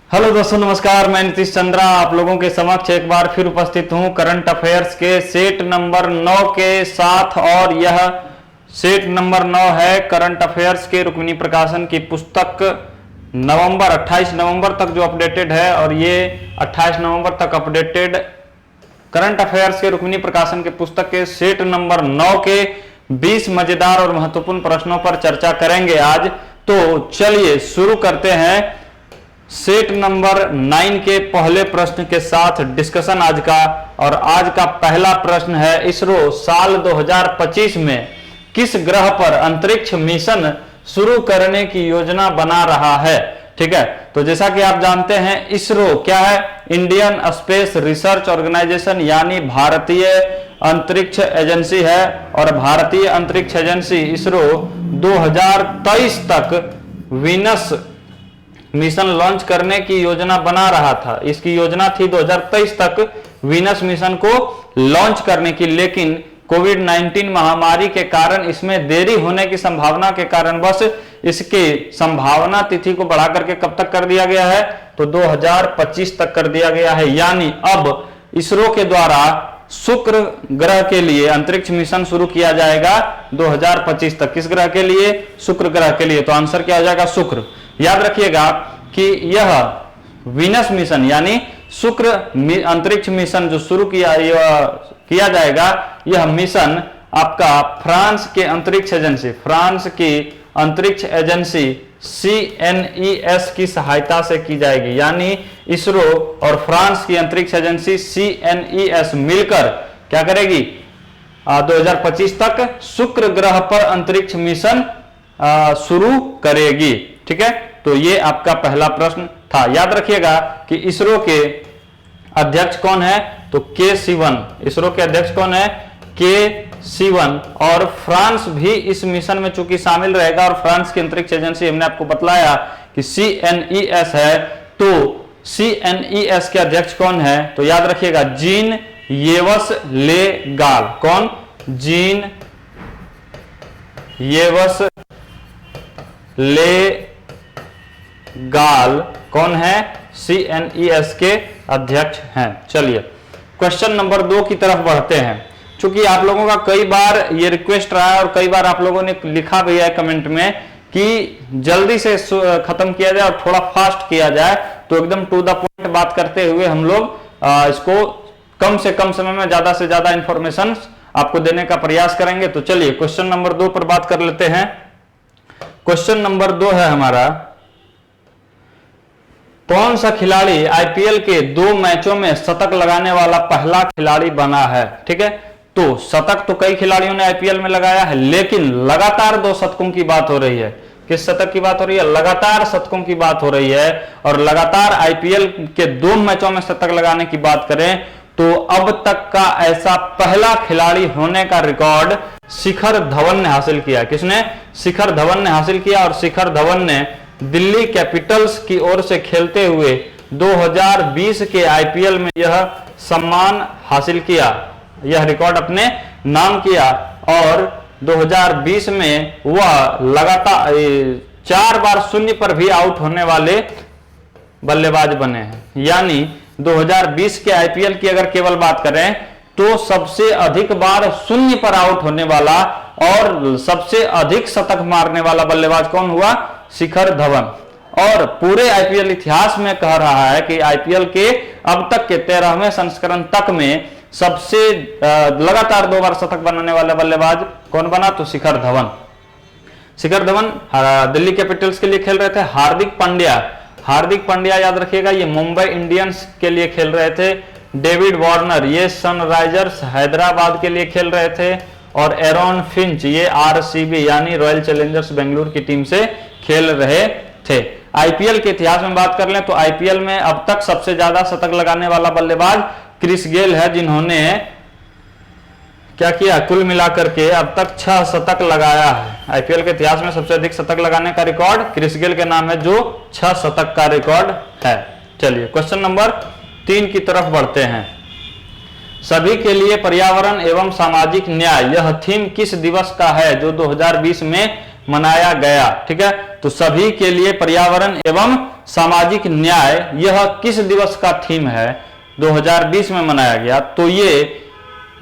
Hello दोस्तों, नमस्कार। मैं नीतीश चंद्रा आप लोगों के समक्ष एक बार फिर उपस्थित हूं करंट अफेयर्स के सेट नंबर 9 के साथ। और यह सेट नंबर 9 है करंट अफेयर्स के रुक्मिणी प्रकाशन की पुस्तक 28 नवंबर तक जो अपडेटेड है। और ये 28 नवंबर तक अपडेटेड करंट अफेयर्स के रुक्मिणी प्रकाशन के पुस्तक के सेट नंबर 9 के 20 मजेदार और महत्वपूर्ण प्रश्नों पर चर्चा करेंगे आज। तो चलिए शुरू करते हैं सेट नंबर 9 के पहले प्रश्न के साथ डिस्कशन आज का। और आज का पहला प्रश्न है, इसरो साल 2025 में किस ग्रह पर अंतरिक्ष मिशन शुरू करने की योजना बना रहा है। ठीक है, तो जैसा कि आप जानते हैं इसरो क्या है, इंडियन स्पेस रिसर्च ऑर्गेनाइजेशन यानी भारतीय अंतरिक्ष एजेंसी है। और भारतीय अंतरिक्ष एजेंसी इसरो 2023 तक वीनस मिशन लॉन्च करने की योजना बना रहा था। इसकी योजना थी 2023 तक वीनस मिशन को लॉन्च करने की, लेकिन कोविड-19 महामारी के कारण इसमें देरी होने की संभावना के कारण बस इसकी संभावना तिथि को बढ़ा करके कब तक कर दिया गया है, तो 2025 तक कर दिया गया है। यानी अब इसरो के द्वारा शुक्र ग्रह के लिए अंतरिक्ष मिशन शुरू किया जाएगा 2025 तक। किस ग्रह के लिए? शुक्र ग्रह के लिए। तो आंसर क्या हो जाएगा? शुक्र। याद रखिएगा कि यह वीनस मिशन यानी शुक्र अंतरिक्ष मिशन जो शुरू किया जाएगा, यह मिशन आपका फ्रांस के अंतरिक्ष एजेंसी, फ्रांस की अंतरिक्ष एजेंसी CNES की सहायता से की जाएगी। यानी इसरो और फ्रांस की अंतरिक्ष एजेंसी CNES मिलकर क्या करेगी, 2025 तक शुक्र ग्रह पर अंतरिक्ष मिशन शुरू करेगी। ठीक है, तो ये आपका पहला प्रश्न था। याद रखिएगा कि इसरो के अध्यक्ष कौन है, तो K Sivan। इसरो के अध्यक्ष कौन है? K Sivan। और फ्रांस भी इस मिशन में चूंकि शामिल रहेगा, और फ्रांस की अंतरिक्ष एजेंसी हमने आपको बतलाया कि CNES है। तो CNES के अध्यक्ष कौन है, तो याद रखिएगा जीन येवस ले गाल। कौन? जीन येवस ले गाल कौन है? CNES के अध्यक्ष हैं। चलिए क्वेश्चन नंबर 2 की तरफ बढ़ते हैं। चूंकि आप लोगों का कई बार ये रिक्वेस्ट रहा है और कई बार आप लोगों ने लिखा भी है कमेंट में कि जल्दी से खत्म किया जाए और थोड़ा फास्ट किया जाए, तो एकदम टू द पॉइंट बात करते हुए हम लोग इसको कम से कम समय में ज्यादा से ज्यादा इंफॉर्मेशन आपको देने का प्रयास करेंगे। तो चलिए क्वेश्चन नंबर 2 पर बात कर लेते हैं। क्वेश्चन नंबर 2 है हमारा, कौन सा खिलाड़ी IPL के 2 मैचों में शतक लगाने वाला पहला खिलाड़ी बना है। ठीक है, तो शतक तो कई खिलाड़ियों ने IPL में लगाया है, लेकिन लगातार 2 शतकों की बात हो रही है। किस शतक की बात हो रही है? लगातार शतकों की बात हो रही है। और लगातार IPL के 2 मैचों में शतक लगाने की बात करें तो अब तक का ऐसा पहला खिलाड़ी होने का रिकॉर्ड शिखर धवन ने हासिल किया। किसने? शिखर धवन ने हासिल किया। और शिखर धवन ने दिल्ली कैपिटल्स की ओर से खेलते हुए 2020 के IPL में यह सम्मान हासिल किया, यह रिकॉर्ड अपने नाम किया। और 2020 में वह लगातार 4 बार शून्य पर भी आउट होने वाले बल्लेबाज बने हैं। यानी 2020 के IPL की अगर केवल बात करें तो सबसे अधिक बार शून्य पर आउट होने वाला और सबसे अधिक शतक मारने वाला बल्लेबाज कौन हुआ? शिखर धवन। और पूरे IPL इतिहास में कह रहा है कि IPL के अब तक के 13वें संस्करण तक में सबसे लगातार 2 बार शतक बनाने वाला बल्लेबाज कौन बना? तो शिखर धवन। शिखर धवन दिल्ली कैपिटल्स के लिए खेल रहे थे। हार्दिक पांड्या याद रखिएगा, ये मुंबई इंडियंस के लिए खेल रहे थे। डेविड वार्नर ये सनराइजर्स हैदराबाद के लिए खेल रहे थे। और एरॉन फिंच ये RCB यानी रॉयल चैलेंजर्स बेंगलुरु की टीम से खेल रहे थे। IPL के इतिहास में बात कर लें तो IPL में अब तक सबसे ज्यादा शतक लगाने वाला बल्लेबाज क्रिस गेल है, जिन्होंने क्या किया, कुल मिलाकर के अब तक 6 शतक लगाया है। IPL के इतिहास में सबसे अधिक शतक लगाने का रिकॉर्ड क्रिस गेल के नाम है, जो 6 शतक का रिकॉर्ड है। चलिए क्वेश्चन नंबर 3 की तरफ बढ़ते हैं। सभी के लिए पर्यावरण एवं सामाजिक न्याय, यह थीम किस दिवस का है जो 2020 में मनाया गया? ठीक है, तो सभी के लिए पर्यावरण एवं सामाजिक न्याय, यह किस दिवस का थीम है? 2020 में मनाया गया। तो ये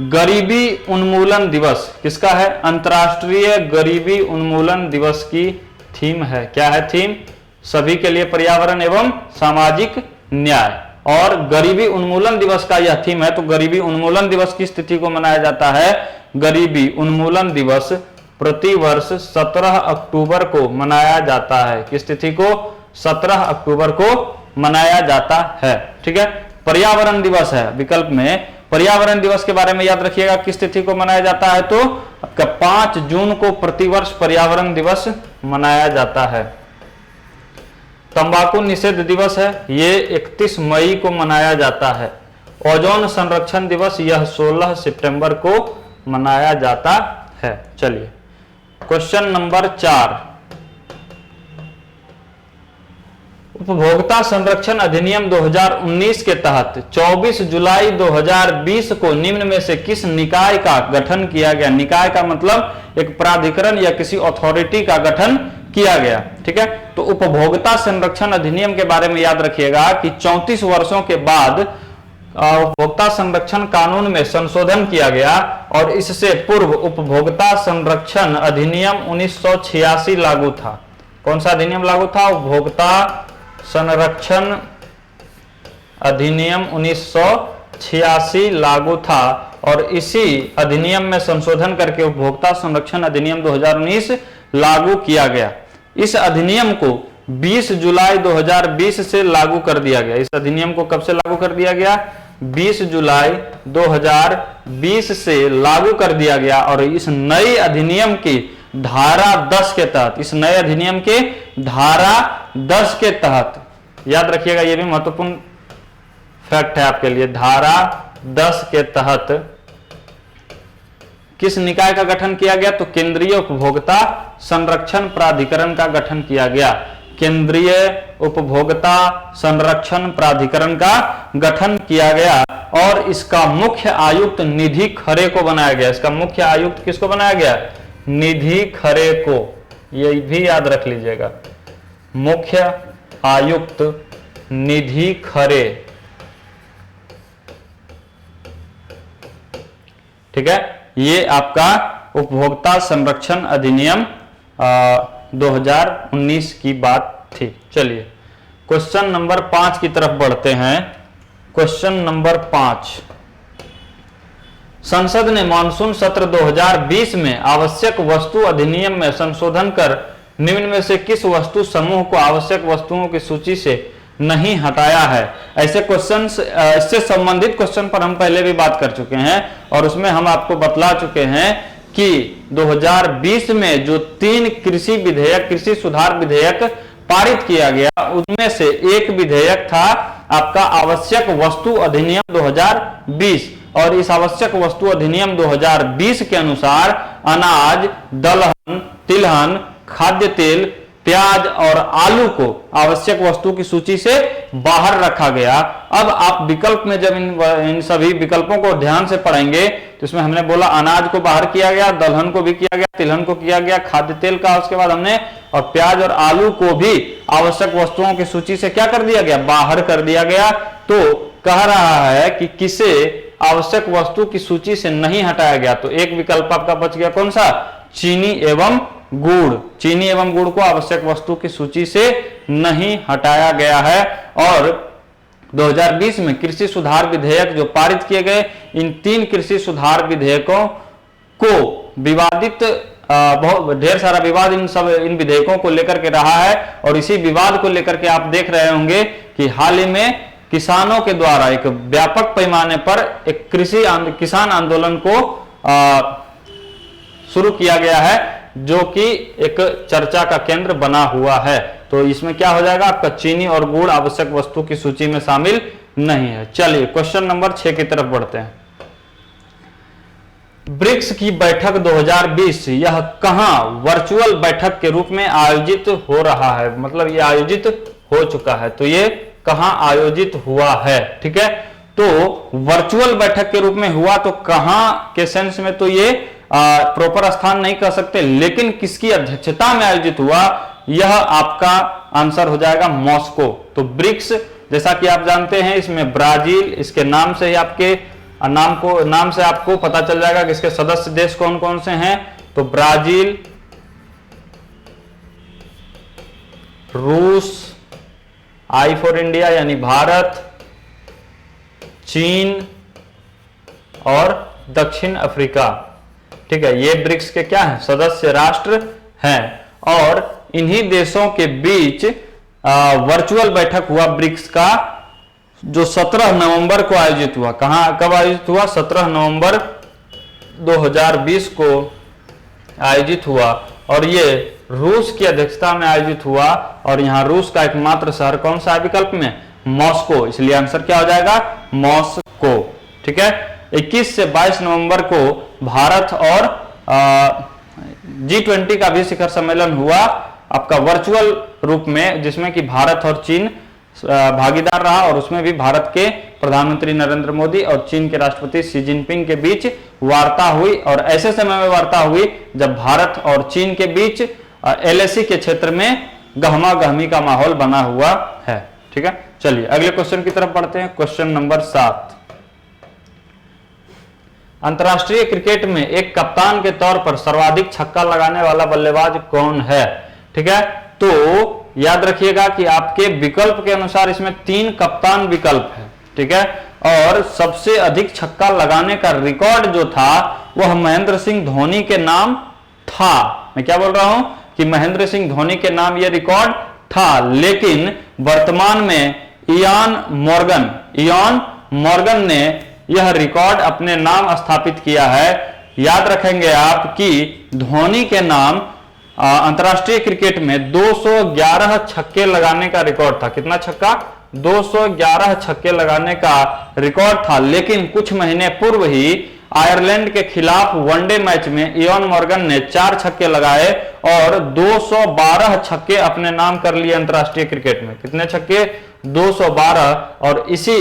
गरीबी उन्मूलन दिवस किसका है? अंतर्राष्ट्रीय गरीबी उन्मूलन दिवस की थीम है। क्या है थीम? सभी के लिए पर्यावरण एवं सामाजिक न्याय। और गरीबी उन्मूलन दिवस का यह थीम है। तो गरीबी उन्मूलन दिवस किस तिथि को मनाया जाता है? गरीबी उन्मूलन दिवस प्रतिवर्ष 17 अक्टूबर को मनाया जाता है। किस तिथि को? 17 अक्टूबर को मनाया जाता है। ठीक है। पर्यावरण दिवस है विकल्प में। पर्यावरण दिवस के बारे में याद रखिएगा, किस तिथि को मनाया जाता है? तो आपका 5 जून को प्रतिवर्ष पर्यावरण दिवस मनाया जाता है। तंबाकू निषेध दिवस है, ये 31 मई को मनाया जाता है। ओजोन संरक्षण दिवस, यह 16 सितंबर को मनाया जाता है। चलिए क्वेश्चन नंबर 4, उपभोक्ता संरक्षण अधिनियम 2019 के तहत 24 जुलाई 2020 को निम्न में से किस निकाय का गठन किया गया? निकाय का मतलब एक प्राधिकरण या किसी अथॉरिटी का गठन किया गया। ठीक है। तो उपभोक्ता संरक्षण अधिनियम के बारे में याद रखिएगा कि 34 वर्षों के बाद उपभोक्ता संरक्षण कानून में संशोधन किया गया और इससे पूर्व उपभोक्ता संरक्षण अधिनियम 1986 लागू था। कौन सा अधिनियम लागू था? उपभोक्ता संरक्षण अधिनियम 1986 लागू था और इसी अधिनियम में संशोधन करके उपभोक्ता संरक्षण अधिनियम 2019 लागू किया गया। इस अधिनियम को 20 जुलाई 2020 से लागू कर दिया गया। इस अधिनियम को कब से लागू कर दिया गया? 20 जुलाई 2020 से लागू कर दिया गया और इस नए अधिनियम की धारा 10 के तहत, इस नए अधिनियम के धारा 10 के तहत, याद रखिएगा यह भी महत्वपूर्ण फैक्ट है आपके लिए, धारा 10 के तहत किस निकाय का गठन किया गया? तो केंद्रीय उपभोक्ता संरक्षण प्राधिकरण का गठन किया गया। केंद्रीय उपभोक्ता संरक्षण प्राधिकरण का गठन किया गया और इसका मुख्य आयुक्त निधि खरे को बनाया गया। इसका मुख्य आयुक्त किसको बनाया गया? निधि खरे को। यह भी याद रख लीजिएगा, मुख्य आयुक्त निधि खरे। ठीक है। ये आपका उपभोक्ता संरक्षण अधिनियम 2019 की बात थी। चलिए क्वेश्चन नंबर 5 की तरफ बढ़ते हैं। क्वेश्चन नंबर 5, संसद ने मानसून सत्र 2020 में आवश्यक वस्तु अधिनियम में संशोधन कर निम्न में से किस वस्तु समूह को आवश्यक वस्तुओं की सूची से नहीं हटाया है? ऐसे क्वेश्चन, इससे संबंधित क्वेश्चन पर हम पहले भी बात कर चुके हैं और उसमें हम आपको बतला चुके हैं कि 2020 में जो 3 कृषि विधेयक, कृषि सुधार विधेयक पारित किया गया, उनमें से एक विधेयक था आपका आवश्यक वस्तु अधिनियम 2020 और इस आवश्यक वस्तु अधिनियम 2020 के अनुसार अनाज, दलहन, तिलहन, खाद्य तेल, प्याज और आलू को आवश्यक वस्तु की सूची से बाहर रखा गया। अब आप विकल्प में जब इन सभी विकल्पों को ध्यान से पढ़ेंगे तो इसमें हमने बोला अनाज को बाहर किया गया, दलहन को भी किया गया, तिलहन को किया गया, खाद्य तेल का उसके बाद हमने, और प्याज और आलू को भी आवश्यक वस्तुओं की सूची से क्या कर दिया गया? बाहर कर दिया गया। तो कह रहा है कि किसे आवश्यक वस्तु की सूची से नहीं हटाया गया? तो एक विकल्प आपका बच गया, कौन सा? चीनी एवं गुड़। चीनी एवं गुड़ को आवश्यक वस्तु की सूची से नहीं हटाया गया है। और 2020 में कृषि सुधार विधेयक जो पारित किए गए, इन 3 कृषि सुधार विधेयकों को विवादित, बहुत ढेर सारा विवाद इन विधेयकों को लेकर के रहा है और इसी विवाद को लेकर के आप देख रहे होंगे कि हाल ही में किसानों के द्वारा एक व्यापक पैमाने पर एक किसान आंदोलन को शुरू किया गया है, जो कि एक चर्चा का केंद्र बना हुआ है। तो इसमें क्या हो जाएगा? आपका चीनी और गुड़ आवश्यक वस्तु की सूची में शामिल नहीं है। चलिए क्वेश्चन नंबर 6 की तरफ बढ़ते हैं। ब्रिक्स की बैठक 2020 यह कहां वर्चुअल बैठक के रूप में आयोजित हो रहा है? मतलब ये आयोजित हो चुका है, तो ये कहां आयोजित हुआ है? ठीक है। तो वर्चुअल बैठक के रूप में हुआ तो कहां के सेंस में तो ये प्रॉपर स्थान नहीं कह सकते, लेकिन किसकी अध्यक्षता में आयोजित हुआ? यह आपका आंसर हो जाएगा मॉस्को। तो ब्रिक्स जैसा कि आप जानते हैं इसमें ब्राजील, इसके नाम से ही आपके नाम से आपको पता चल जाएगा कि इसके सदस्य देश कौन कौन से हैं। तो ब्राजील, रूस, आई फॉर इंडिया यानी भारत, चीन और दक्षिण अफ्रीका। ठीक है, ये ब्रिक्स के क्या है, सदस्य राष्ट्र हैं। और इन्हीं देशों के बीच वर्चुअल बैठक हुआ ब्रिक्स का, जो 17 नवंबर को आयोजित हुआ। कब आयोजित हुआ? 17 नवंबर 2020 को आयोजित हुआ और ये रूस की अध्यक्षता में आयोजित हुआ। और यहां रूस का एकमात्र शहर कौन सा है विकल्प में? मॉस्को। इसलिए आंसर क्या हो जाएगा? मॉस्को। ठीक है, 21 से 22 नवंबर को भारत और G20 का भी शिखर सम्मेलन हुआ आपका वर्चुअल रूप में, जिसमें कि भारत और चीन भागीदार रहा। और उसमें भी भारत के प्रधानमंत्री नरेंद्र मोदी और चीन के राष्ट्रपति शी जिनपिंग के बीच वार्ता हुई। और ऐसे समय में वार्ता हुई जब भारत और चीन के बीच LAC के क्षेत्र में गहमा गहमी का माहौल बना हुआ है। ठीक है, चलिए अगले क्वेश्चन की तरफ बढ़ते हैं। क्वेश्चन नंबर 7, अंतरराष्ट्रीय क्रिकेट में एक कप्तान के तौर पर सर्वाधिक छक्का लगाने वाला बल्लेबाज कौन है? ठीक है, तो याद रखिएगा कि आपके विकल्प के अनुसार इसमें 3 कप्तान विकल्प है। ठीक है, और सबसे अधिक छक्का लगाने का रिकॉर्ड जो था वह महेंद्र सिंह धोनी के नाम था। मैं क्या बोल रहा हूं कि महेंद्र सिंह धोनी के नाम यह रिकॉर्ड था, लेकिन वर्तमान में इयान मॉर्गन ने यह रिकॉर्ड अपने नाम स्थापित किया है। याद रखेंगे आप कि धोनी के नाम अंतरराष्ट्रीय क्रिकेट में 211 छक्के लगाने का रिकॉर्ड था। कितना छक्का? 211 छक्के लगाने का रिकॉर्ड था। लेकिन कुछ महीने पूर्व ही आयरलैंड के खिलाफ वनडे मैच में इयान मॉर्गन ने 4 छक्के लगाए और 212 छक्के अपने नाम कर लिए अंतरराष्ट्रीय क्रिकेट में। कितने छक्के? 212। और इसी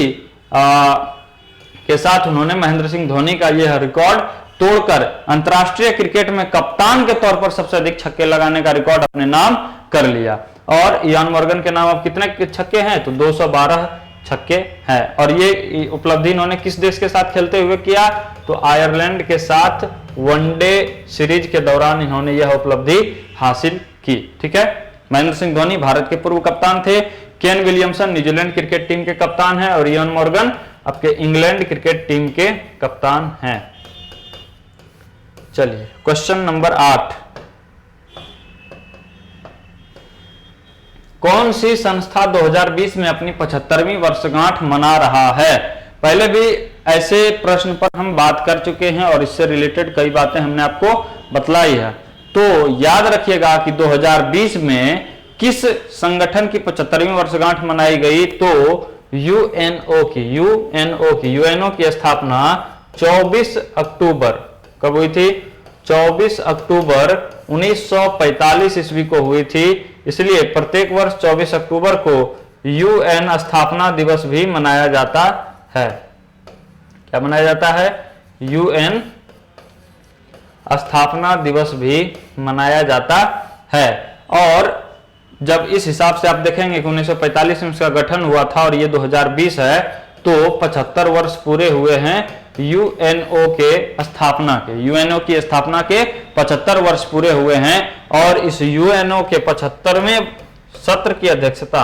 के साथ उन्होंने महेंद्र सिंह धोनी का यह रिकॉर्ड तोड़कर अंतरराष्ट्रीय क्रिकेट में कप्तान के तौर पर सबसे अधिक छक्के लगाने का रिकॉर्ड अपने नाम कर लिया। और इयान मॉर्गन के नाम अब कितने छक्के हैं? तो 212 छक्के हैं। और ये उपलब्धि इन्होंने किस देश के साथ खेलते हुए किया? तो आयरलैंड के साथ वनडे सीरीज के दौरान इन्होंने यह उपलब्धि हासिल की। ठीक है, महेंद्र सिंह धोनी भारत के पूर्व कप्तान थे, Kane Williamson New Zealand cricket team के कप्तान हैं और इयान मॉर्गन आपके इंग्लैंड क्रिकेट टीम के कप्तान हैं। चलिए क्वेश्चन नंबर 8, कौन सी संस्था 2020 में अपनी 75वीं वर्षगांठ मना रहा है? पहले भी ऐसे प्रश्न पर हम बात कर चुके हैं और इससे रिलेटेड कई बातें हमने आपको बतलाई है। तो याद रखिएगा कि 2020 में किस संगठन की 75वीं वर्षगांठ मनाई गई? तो यूएनओ की स्थापना 24 अक्टूबर कब हुई थी? 24 अक्टूबर 1945 ईस्वी को हुई थी। इसलिए प्रत्येक वर्ष 24 अक्टूबर को यूएन स्थापना दिवस भी मनाया जाता है। क्या मनाया जाता है? यूएन स्थापना दिवस भी मनाया जाता है। और जब इस हिसाब से आप देखेंगे कि 1945 में इसका गठन हुआ था और ये 2020 है, तो 75 वर्ष पूरे हुए हैं यूएनओ के स्थापना के। यूएनओ की स्थापना के 75 वर्ष पूरे हुए हैं। और इस यूएनओ के 75वें सत्र की अध्यक्षता,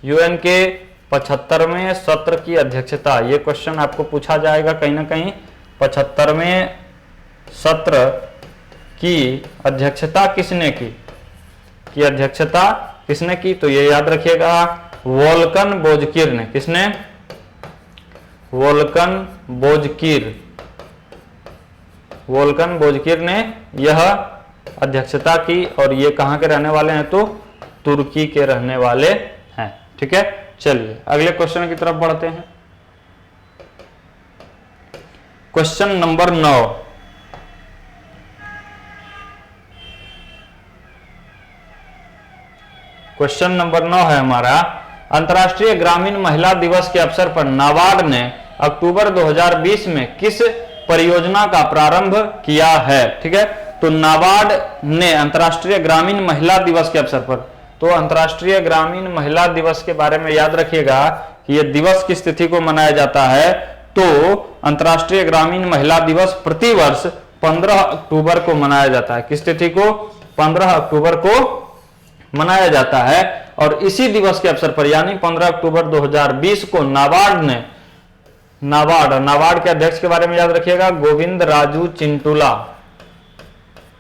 यूएन के 75वें सत्र की अध्यक्षता, ये क्वेश्चन आपको पूछा जाएगा कहीं ना कहीं। 75वें सत्र की अध्यक्षता किसने की? अध्यक्षता किसने की? तो ये याद रखिएगा, वोल्कन बोजकिर ने। किसने? वोल्कन बोजकिर ने यह अध्यक्षता की। और ये कहां के रहने वाले हैं? तो तुर्की के रहने वाले हैं। ठीक है, चलिए अगले क्वेश्चन की तरफ बढ़ते हैं। क्वेश्चन नंबर 9, क्वेश्चन नंबर 9 है हमारा, अंतर्राष्ट्रीय ग्रामीण महिला दिवस के अवसर पर नाबार्ड ने अक्टूबर 2020 में किस परियोजना का प्रारंभ किया है? ठीक है, तो नाबार्ड ने अंतर्राष्ट्रीय ग्रामीण महिला दिवस के अवसर पर तो अंतर्राष्ट्रीय ग्रामीण महिला दिवस के बारे में याद रखिएगा कि यह दिवस किस तिथि को मनाया जाता है। तो अंतर्राष्ट्रीय ग्रामीण महिला दिवस प्रतिवर्ष 15 अक्टूबर को मनाया जाता है। किस तिथि को? 15 अक्टूबर को मनाया जाता है। और इसी दिवस के अवसर पर यानी 15 अक्टूबर 2020 को नाबार्ड के अध्यक्ष के बारे में याद रखिएगा, गोविंद राजू चिंटूला।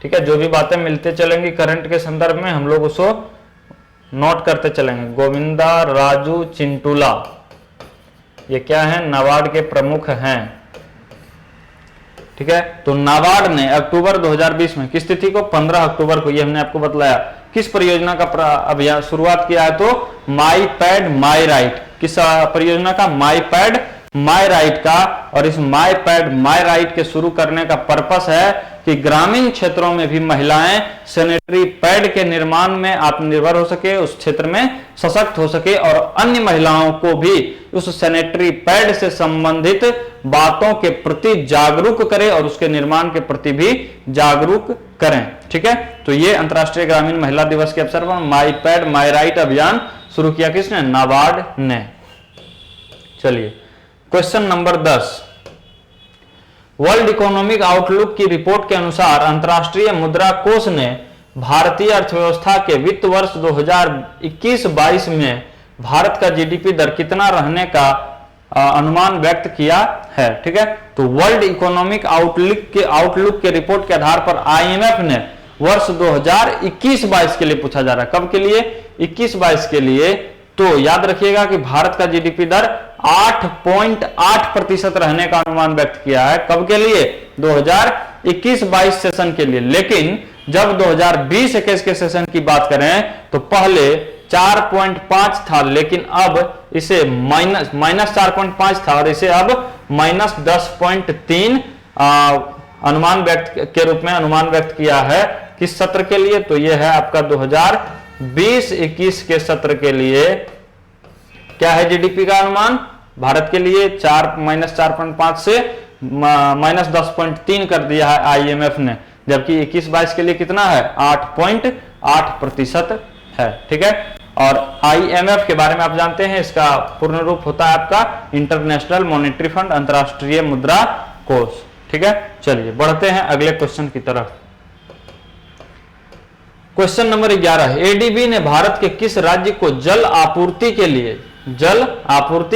ठीक है, जो भी बातें मिलते चलेंगी करंट के संदर्भ में हम लोग उसको नोट करते चलेंगे। गोविंदा राजू चिंटूला ये क्या है? नाबार्ड के प्रमुख हैं। ठीक है, तो नाबार्ड ने अक्टूबर 2020 में किस तिथि को? 15 अक्टूबर को, ये हमने आपको बतलाया। किस परियोजना का अभियान शुरुआत किया है? तो माई पैड माई राइट। किस परियोजना का? माई पैड माई राइट का। और इस माई पैड माई राइट के शुरू करने का पर्पस है कि ग्रामीण क्षेत्रों में भी महिलाएं सैनिटरी पैड के निर्माण में आत्मनिर्भर हो सके, उस क्षेत्र में सशक्त हो सके और अन्य महिलाओं को भी उस सैनिटरी पैड से संबंधित बातों के प्रति जागरूक करे और उसके निर्माण के प्रति भी जागरूक करें। ठीक है, तो ये अंतर्राष्ट्रीय ग्रामीण महिला दिवस के अवसर पर माई पैड माई राइट अभियान शुरू किया किसने? नाबार्ड ने। चलिए question number 10, world economic outlook की रिपोर्ट के अनुसार अंतर्राष्ट्रीय मुद्रा कोष ने भारतीय अर्थव्यवस्था के वित्त वर्ष 2021-22 में भारत का जीडीपी दर कितना रहने का अनुमान व्यक्त किया है। ठीक है, तो वर्ल्ड इकोनॉमिक आउटलुक के रिपोर्ट के आधार पर आईएमएफ ने वर्ष 2021-22 के लिए पूछा जा रहा है। कब के लिए? 21-22 के लिए। तो याद रखिएगा कि भारत का जीडीपी दर 8.8% रहने का अनुमान व्यक्त किया है। कब के लिए? 2021-22 सेशन के लिए। लेकिन जब 2020-21 के सेशन की बात करें तो पहले 4.5 था, लेकिन अब इसे माइनस 4.5 था और इसे अब -10.3 अनुमान व्यक्त के रूप में अनुमान व्यक्त किया है। किस सत्र के लिए? तो यह है आपका 2020-21 के सत्र के लिए। क्या है जीडीपी का अनुमान भारत के लिए? -4.5 से -10.3 कर दिया है आईएमएफ ने, जबकि 21-22 के लिए कितना है? 8.8% है। ठीक है, और आईएमएफ के बारे में आप जानते हैं, इसका पूर्ण रूप होता है आपका इंटरनेशनल मॉनेटरी फंड, अंतर्राष्ट्रीय मुद्रा कोष। ठीक है, चलिए बढ़ते हैं अगले क्वेश्चन की तरफ। क्वेश्चन नंबर 11, एडीबी ने भारत के किस राज्य को जल आपूर्ति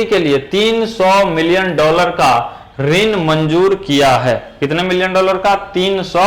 के लिए 300 मिलियन डॉलर का ऋण मंजूर किया है? कितने मिलियन डॉलर का? 300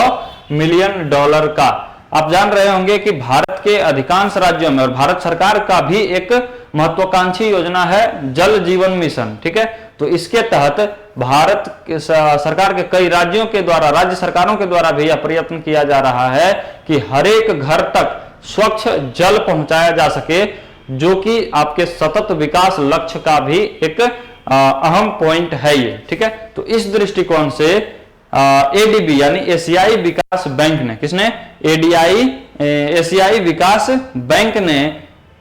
मिलियन डॉलर का। आप जान रहे होंगे कि भारत के अधिकांश राज्यों में और भारत सरकार का भी एक महत्वाकांक्षी योजना है जल जीवन मिशन। ठीक है, तो इसके तहत भारत सरकार के कई राज्यों के द्वारा, राज्य सरकारों के द्वारा भी यह प्रयत्न किया जा रहा है कि हर एक घर तक स्वच्छ जल पहुंचाया जा सके, जो कि आपके सतत विकास लक्ष्य का भी एक अहम पॉइंट है ये। ठीक है, तो इस दृष्टिकोण से एडीबी यानी एशियाई विकास बैंक ने, किसने? एशियाई विकास बैंक ने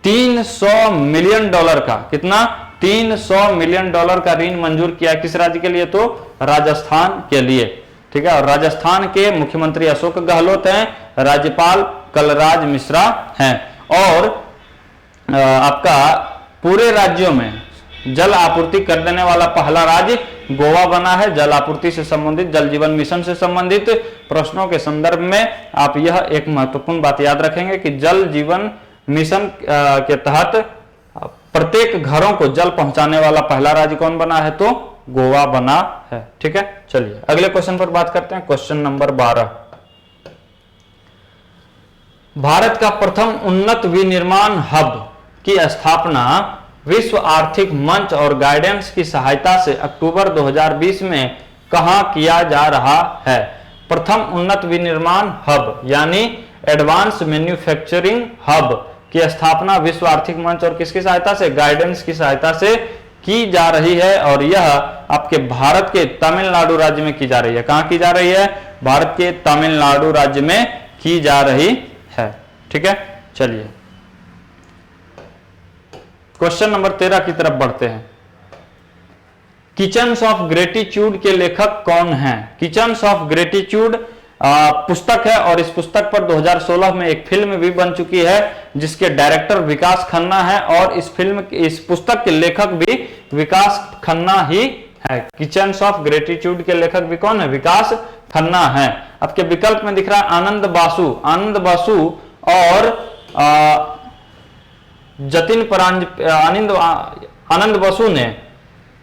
300 मिलियन डॉलर का, कितना? 300 मिलियन डॉलर का ऋण मंजूर किया। किस राज्य के लिए? तो राजस्थान के लिए। ठीक है, और राजस्थान के मुख्यमंत्री अशोक गहलोत हैं, राज्यपाल कलराज मिश्रा हैं। और आपका पूरे राज्यों में जल आपूर्ति कर देने वाला पहला राज्य गोवा बना है। जल आपूर्ति से संबंधित, जल जीवन मिशन से संबंधित प्रश्नों के संदर्भ में आप यह एक महत्वपूर्ण बात याद रखेंगे कि जल जीवन मिशन के तहत प्रत्येक घरों को जल पहुंचाने वाला पहला राज्य कौन बना है? तो गोवा बना है। ठीक है, चलिए अगले क्वेश्चन पर बात करते हैं। क्वेश्चन नंबर 12, भारत का प्रथम उन्नत विनिर्माण हब की स्थापना विश्व आर्थिक मंच और गाइडेंस की सहायता से अक्टूबर 2020 में कहां किया जा रहा है? प्रथम उन्नत विनिर्माण हब यानी एडवांस मैन्युफैक्चरिंग हब की स्थापना विश्व आर्थिक मंच और किसकी सहायता से? गाइडेंस की सहायता से की जा रही है। और यह आपके भारत के तमिलनाडु राज्य में की जा रही है। कहां की जा रही है? भारत के तमिलनाडु राज्य में की जा रही है। ठीक है, चलिए क्वेश्चन नंबर 13 की तरफ बढ़ते हैं। किचन्स ऑफ ग्रेटिट्यूड के लेखक कौन हैं? किचन्स ऑफ ग्रेटिट्यूड पुस्तक है और इस पुस्तक पर 2016 में एक फिल्म भी बन चुकी है जिसके डायरेक्टर विकास खन्ना है और इस पुस्तक के लेखक भी विकास खन्ना ही है। किचन्स ऑफ ग्रेटिट्यूड के लेखक भी कौन है? विकास खन्ना है। आपके विकल्प में दिख रहा है आनंद बासु और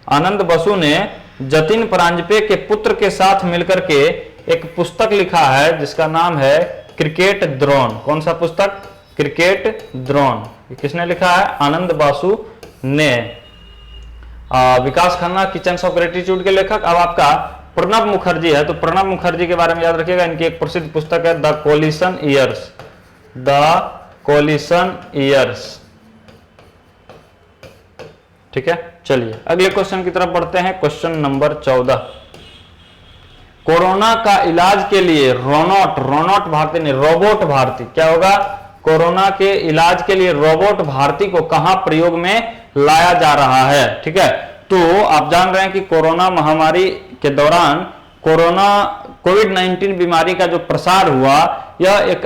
आनंद बसु ने जतिन परांजपे के पुत्र के साथ मिलकर के एक पुस्तक लिखा है जिसका नाम है क्रिकेट द्रोण। कौन सा पुस्तक? क्रिकेट द्रोण। किसने लिखा है? आनंद बासु ने। विकास खन्ना किचन्स ऑफ ग्रेटिट्यूड के लेखक। अब आपका प्रणब मुखर्जी है, तो प्रणब मुखर्जी के बारे में याद रखिएगा, इनकी एक प्रसिद्ध पुस्तक है द कोलिशन ईयर्स। ठीक है, चलिए अगले क्वेश्चन की तरफ बढ़ते हैं। क्वेश्चन नंबर 14, कोरोना का इलाज के लिए रोबोट भारती क्या होगा? कोरोना के इलाज के लिए रोबोट भारती को कहां प्रयोग में लाया जा रहा है? ठीक है, तो आप जान रहे हैं कि कोरोना महामारी के दौरान कोविड-19 बीमारी का जो प्रसार हुआ यह एक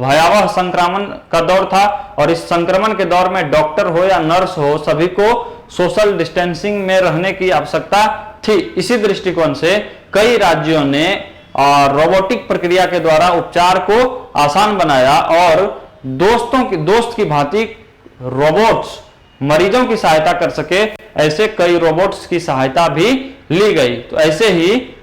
भयावह संक्रमण का दौर था और इस संक्रमण के दौर में डॉक्टर हो या नर्स हो सभी को सोशल डिस्टेंसिंग में रहने की आवश्यकता थी। इसी दृष्टिकोण से कई राज्यों ने रोबोटिक प्रक्रिया के द्वारा उपचार को आसान बनाया और दोस्त की भांति रोबोट्स मरीजों की सहायता कर सके, ऐसे कई रोबोट्स की सहायता भी ली गई। तो ऐसे ही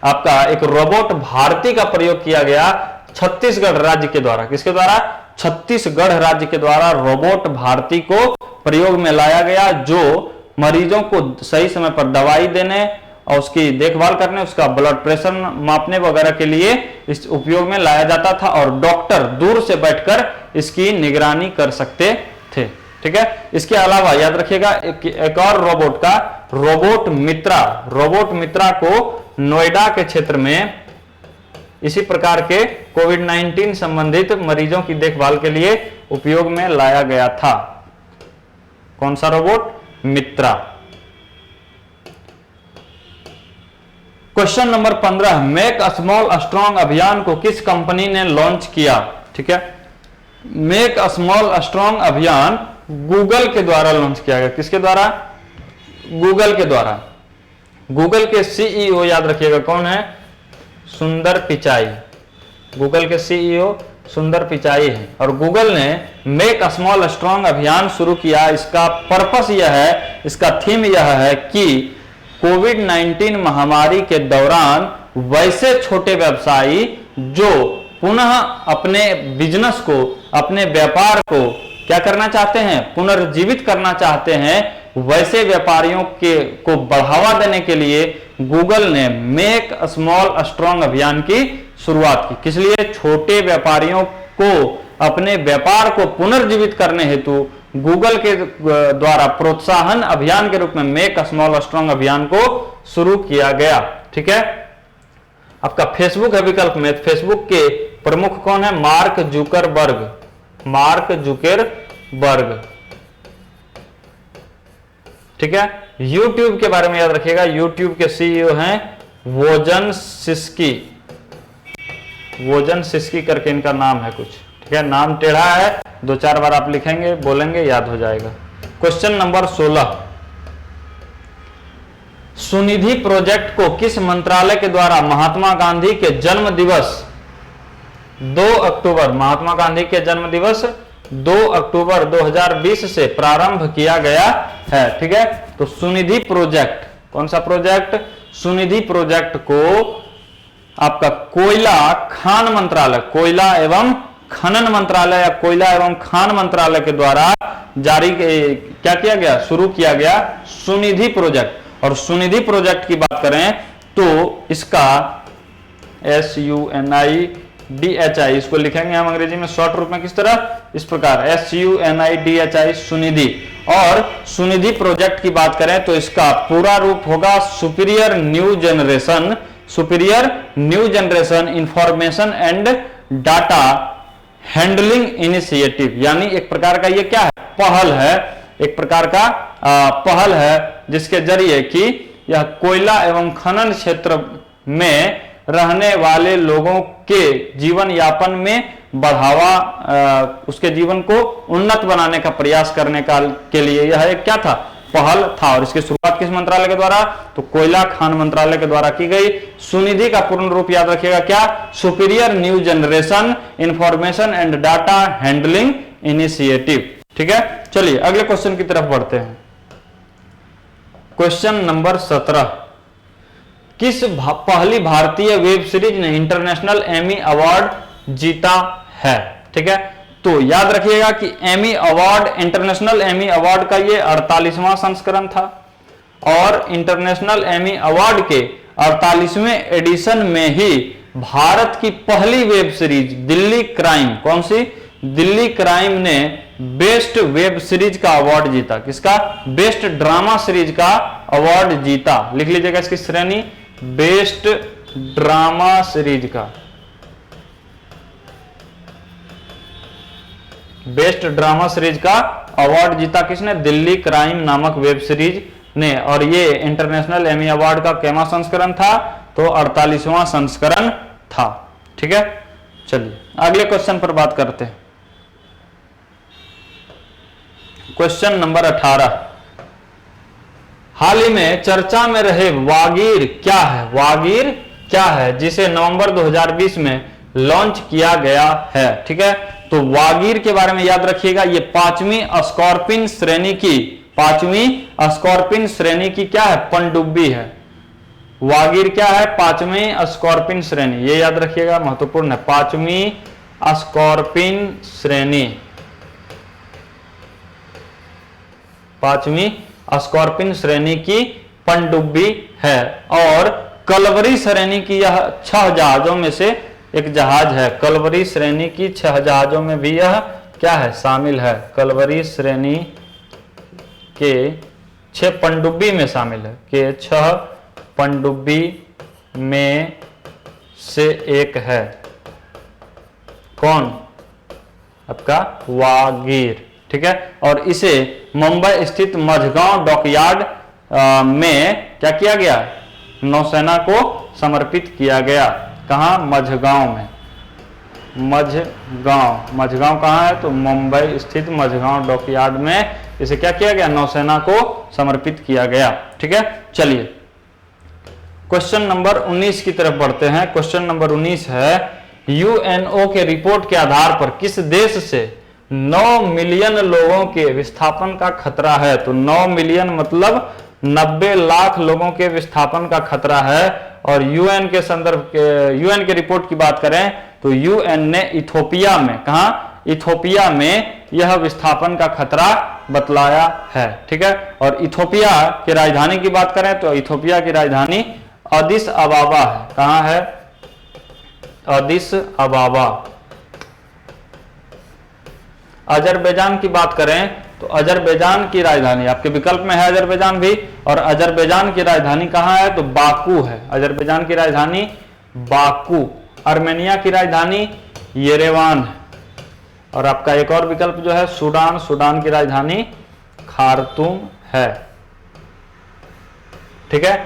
आपका एक रोबोट भारती का प्रयोग किया गया छत्तीसगढ़ राज्य के द्वारा। किसके द्वारा? छत्तीसगढ़ राज्य के द्वारा रोबोट भारती को प्रयोग में लाया गया, जो मरीजों को सही समय पर दवाई देने और उसकी देखभाल करने, उसका ब्लड प्रेशर मापने वगैरह के लिए इस उपयोग में लाया जाता था और डॉक्टर दूर से बैठकर इसकी निगरानी कर सकते थे। ठीक है, इसके अलावा याद रखिएगा एक और रोबोट मित्रा को नोएडा के क्षेत्र में इसी प्रकार के कोविड-19 संबंधित मरीजों की देखभाल के लिए उपयोग में लाया गया था। कौन सा robot? Mitra. Question number 15, make small strong अभियान को किस कंपनी ने लॉन्च किया? ठीक है, मेक स्मॉल स्ट्रॉन्ग अभियान गूगल के द्वारा लॉन्च किया गया। किसके द्वारा? गूगल के द्वारा। गूगल के सीईओ याद रखिएगा कौन है? सुंदर पिचाई। गूगल के सीईओ सुंदर पिचाई है और गूगल ने मेक स्मॉल स्ट्रॉन्ग अभियान शुरू किया। इसका पर्पस यह है, इसका थीम यह है कि कोविड-19 महामारी के दौरान वैसे छोटे व्यवसायी जो पुनः अपने बिजनेस को, अपने व्यापार को क्या करना चाहते हैं? पुनर्जीवित करना चाहते हैं, वैसे व्यापारियों को बढ़ावा देने के लिए गूगल ने मेक स्मॉल स्ट्रॉन्ग अभियान की शुरुआत की। किस लिए? छोटे व्यापारियों को अपने व्यापार को पुनर्जीवित करने हेतु गूगल के द्वारा प्रोत्साहन अभियान के रूप में मेक स्मॉल स्ट्रॉन्ग अभियान को शुरू किया गया। ठीक है, आपका फेसबुक है विकल्प में। फेसबुक के प्रमुख कौन है? Mark Zuckerberg. ठीक है, यूट्यूब के बारे में याद रखिएगा, यूट्यूब के सीईओ हैं वोजन सिस्की करके इनका नाम है कुछ। ठीक है, नाम टेढ़ा है, 2-4 बार आप लिखेंगे, बोलेंगे, याद हो जाएगा। क्वेश्चन नंबर 16, सुनिधि प्रोजेक्ट को किस मंत्रालय के द्वारा महात्मा गांधी के जन्म दिवस 2 अक्टूबर 2020 से प्रारंभ किया गया है? ठीक है, तो सुनिधि प्रोजेक्ट, कौन सा प्रोजेक्ट? सुनिधि प्रोजेक्ट को आपका कोयला एवं खनन मंत्रालय या कोयला एवं खान मंत्रालय के द्वारा क्या किया गया? शुरू किया गया सुनिधि प्रोजेक्ट। और सुनिधि प्रोजेक्ट की बात करें तो इसका SUNIDHI, इसको लिखेंगे हम अंग्रेजी में शॉर्ट रूप में किस तरह? इस प्रकार SUNIDHI, सुनिधि। और सुनिधि प्रोजेक्ट की बात करें तो इसका पूरा रूप होगा superior new generation information and data handling initiative. यानी एक प्रकार का ये क्या है? पहल है, एक प्रकार का पहल है जिसके जरिए कि यह कोयला एवं खनन क्षेत्र में रहने वाले लोगों के जीवन यापन में बढ़ावा, उसके जीवन को उन्नत बनाने का प्रयास करने के लिए यह एक क्या था, पहल था। और इसकी शुरुआत किस मंत्रालय के द्वारा, तो कोयला खान मंत्रालय के द्वारा की गई। सुनिधि का पूर्ण रूप याद रखिएगा क्या, superior new generation information and data handling initiative. ठीक है, चलिए अगले क्वेश्चन की तरफ बढ़ते हैं। क्वेश्चन नंबर 17, किस पहली भारतीय वेब सीरीज ने इंटरनेशनल एमी अवार्ड जीता है। ठीक है, तो याद रखिएगा कि Emmy award, international Emmy award का ये 48वां संस्करण था और इंटरनेशनल एमी अवार्ड के 48वें एडिशन में ही भारत की पहली वेब सीरीज दिल्ली क्राइम, कौन सी, दिल्ली क्राइम ने बेस्ट वेब सीरीज का अवार्ड जीता। किसका, बेस्ट ड्रामा सीरीज का अवार्ड जीता। लिख लीजिएगा इसकी श्रेणी, बेस्ट ड्रामा सीरीज का, बेस्ट ड्रामा सीरीज का अवार्ड जीता किसने, दिल्ली क्राइम नामक वेब सीरीज ने। और ये इंटरनेशनल एमी अवार्ड का कैमा संस्करण था, तो 48वां संस्करण था। ठीक है, चलिए अगले क्वेश्चन पर बात करते हैं। क्वेश्चन नंबर 18, हाल ही में चर्चा में रहे वागीर क्या है, वागीर क्या है, जिसे नवंबर 2020 में लॉन्च किया गया है। ठीक है, तो वागीर के बारे में याद रखिएगा, ये 5वीं स्कॉर्पिन श्रेणी की, 5वीं स्कॉर्पिन श्रेणी की क्या है, पनडुब्बी है। वागीर क्या है, 5वीं स्कॉर्पिन श्रेणी, ये याद रखिएगा, महत्वपूर्ण है, 5वीं स्कॉर्पिन श्रेणी, 5वीं स्कॉर्पिन श्रेणी की पनडुब्बी है। और कलवरी श्रेणी की यह 6 जहाजों में से एक जहाज है। कलवरी श्रेणी की 6 जहाजों में भी यह क्या है, शामिल है। कलवरी श्रेणी के 6 पनडुब्बी में शामिल है, के 6 पनडुब्बी में से एक है। कौन, आपका वागीर। ठीक है, और इसे मुंबई स्थित मझगांव डॉकयार्ड में क्या किया गया, नौसेना को समर्पित किया गया। कहां, मझगांव में, मझगांव, मझगांव कहां है, तो मुंबई स्थित मझगांव डॉकयार्ड में इसे क्या किया गया, नौसेना को समर्पित किया गया। ठीक है, चलिए क्वेश्चन नंबर 19 की तरफ बढ़ते हैं। क्वेश्चन नंबर 19 है, यूएनओ के रिपोर्ट के आधार पर किस देश से 9 मिलियन लोगों के विस्थापन का खतरा है। तो 9 मिलियन मतलब 90 लाख लोगों के विस्थापन का खतरा है। और यूएन के संदर्भ के, यूएन के रिपोर्ट की बात करें तो यूएन ने इथोपिया में, कहा, इथोपिया में यह विस्थापन का खतरा बतलाया है। ठीक है, और इथोपिया की राजधानी की बात करें तो इथोपिया की राजधानी अदिस अबाबा है। कहां है, अदिस अबाबा। अजरबैजान की बात करें तो अजरबैजान की राजधानी, आपके विकल्प में है अजरबैजान भी, और अजरबैजान की राजधानी कहां है, तो बाकू है। अजरबैजान की राजधानी बाकू। आर्मेनिया की राजधानी येरेवान है। और आपका एक और विकल्प जो है सूडान, सूडान की राजधानी खार्तूम है। ठीक है,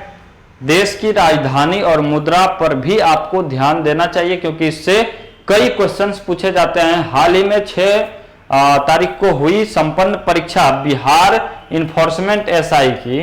देश की राजधानी और मुद्रा पर भी आपको ध्यान देना चाहिए, क्योंकि इससे कई क्वेश्चंस पूछे जाते हैं। हाल ही में 6 तारीख को हुई संपन्न परीक्षा बिहार इन्फोर्समेंट एसआई की,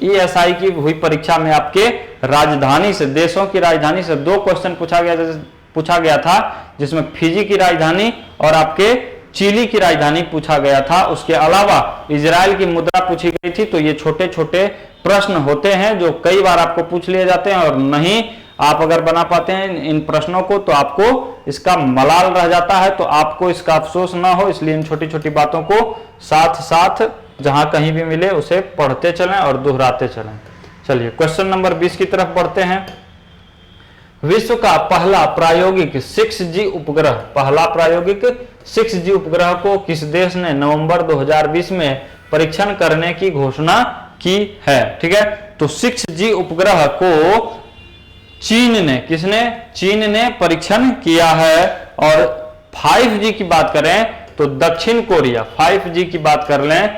ईएसआई की हुई परीक्षा में आपके राजधानी से, देशों की राजधानी से 2 क्वेश्चन पूछा गया था, जिसमें फिजी की राजधानी और आपके चिली की राजधानी पूछा गया था। उसके अलावा इजराइल की मुद्रा पूछी गई थी। तो ये छोटे छोटे प्रश्न होते हैं जो कई बार आपको पूछ लिए जाते हैं, और नहीं आप अगर बना पाते हैं इन प्रश्नों को तो आपको इसका मलाल रह जाता है। तो आपको इसका अफसोस ना हो, इसलिए इन छोटी छोटी बातों को साथ साथ जहां कहीं भी मिले उसे पढ़ते चलें और दोहराते चलें। चलिए क्वेश्चन नंबर 20 की तरफ बढ़ते हैं। विश्व का पहला प्रायोगिक 6G उपग्रह, पहला प्रायोगिक 6G उपग्रह को किस देश ने नवंबर 2020 में परीक्षण करने की घोषणा की है। ठीक है, तो 6G उपग्रह को चीन ने, किसने, चीन ने परीक्षण किया है। और 5G की बात करें तो दक्षिण कोरिया, 5G की बात कर लें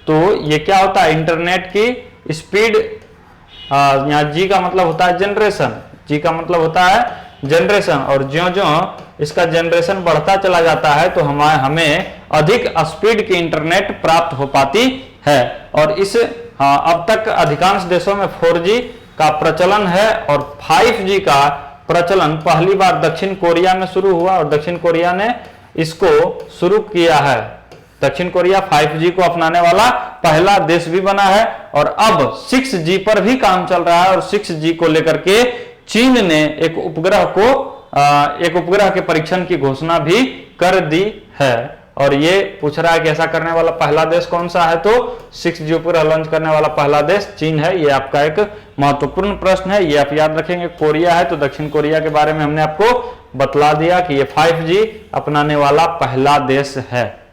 तो ये क्या होता है, इंटरनेट की स्पीड, यहाँ G का मतलब होता है जनरेशन, जी का मतलब होता है जनरेशन, और ज्यों-ज्यों इसका जनरेशन बढ़ता चला जाता है तो हमें अधिक स्पीड की इंटरनेट प्राप्त हो पाती है। और इस अब तक अधिकांश देशों में 4G का प्रचलन है और 5G का प्रचलन पहली बार दक्षिण कोरिया में शुरू हुआ और दक्षिण कोरिया ने इसको शुरू किया है। दक्षिण कोरिया 5G को अपनाने वाला पहला देश भी बना है और अब 6G पर भी काम चल रहा है और 6G को लेकर के चीन ने एक उपग्रह के परीक्षण की घोषणा भी कर दी है। और ये पूछ रहा है कि ऐसा करने वाला पहला देश कौन सा है, तो 6G उपग्रह लॉन्च करने वाला पहला देश चीन है। ये आपका एक महत्वपूर्ण प्रश्न है, ये आप याद रखेंगे। कोरिया है तो दक्षिण कोरिया के बारे में हमने आपको बतला दिया कि ये 5G अपनाने वाला पहला देश है।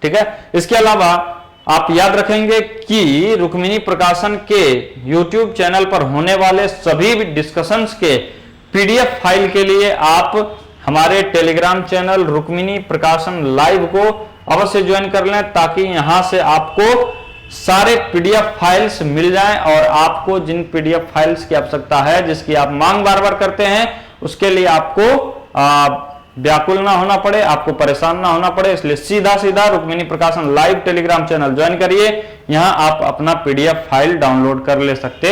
ठीक है, इसके अलावा आप याद रखेंगे कि रुक्मिणी प्रकाशन के YouTube चैनल पर होने वाले सभी डिस्कशंस के PDF फाइल के लिए आप हमारे टेलीग्राम चैनल रुक्मिणी प्रकाशन लाइव को अवश्य ज्वाइन कर लें, ताकि यहां से आपको सारे PDF फाइल्स मिल जाएं और आपको जिन PDF फाइल्स की आवश्यकता है, जिसकी आप मांग बार बार करते हैं, उसके लिए आपको व्याकुल ना होना पड़े, आपको परेशान ना होना पड़े। इसलिए सीधा सीधा रुक्मिणी प्रकाशन लाइव टेलीग्राम चैनल ज्वाइन करिए, यहां आप अपना PDF फाइल डाउनलोड कर ले सकते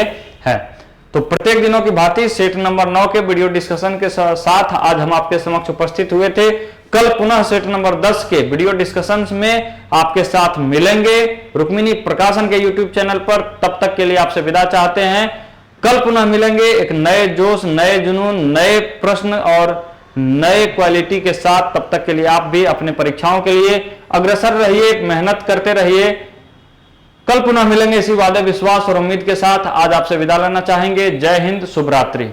हैं। तो प्रत्येक दिनों की भांति सेट नंबर 9 के वीडियो डिस्कशन के साथ आज हम आपके समक्ष उपस्थित हुए थे। कल पुनः सेट नंबर 10 के वीडियो डिस्कशन में आपके साथ मिलेंगे रुक्मिणी प्रकाशन के YouTube चैनल पर। तब तक के लिए आपसे विदा चाहते हैं। कल पुनः मिलेंगे एक नए जोश, नए जुनून, नए प्रश्न और नए क्वालिटी के साथ। तब तक के लिए आप भी अपने परीक्षाओं के लिए अग्रसर रहिए, मेहनत करते रहिए। कल पुनः मिलेंगे इसी वादे, विश्वास और उम्मीद के साथ। आज आपसे विदा लेना चाहेंगे। जय हिंद, शुभ रात्रि।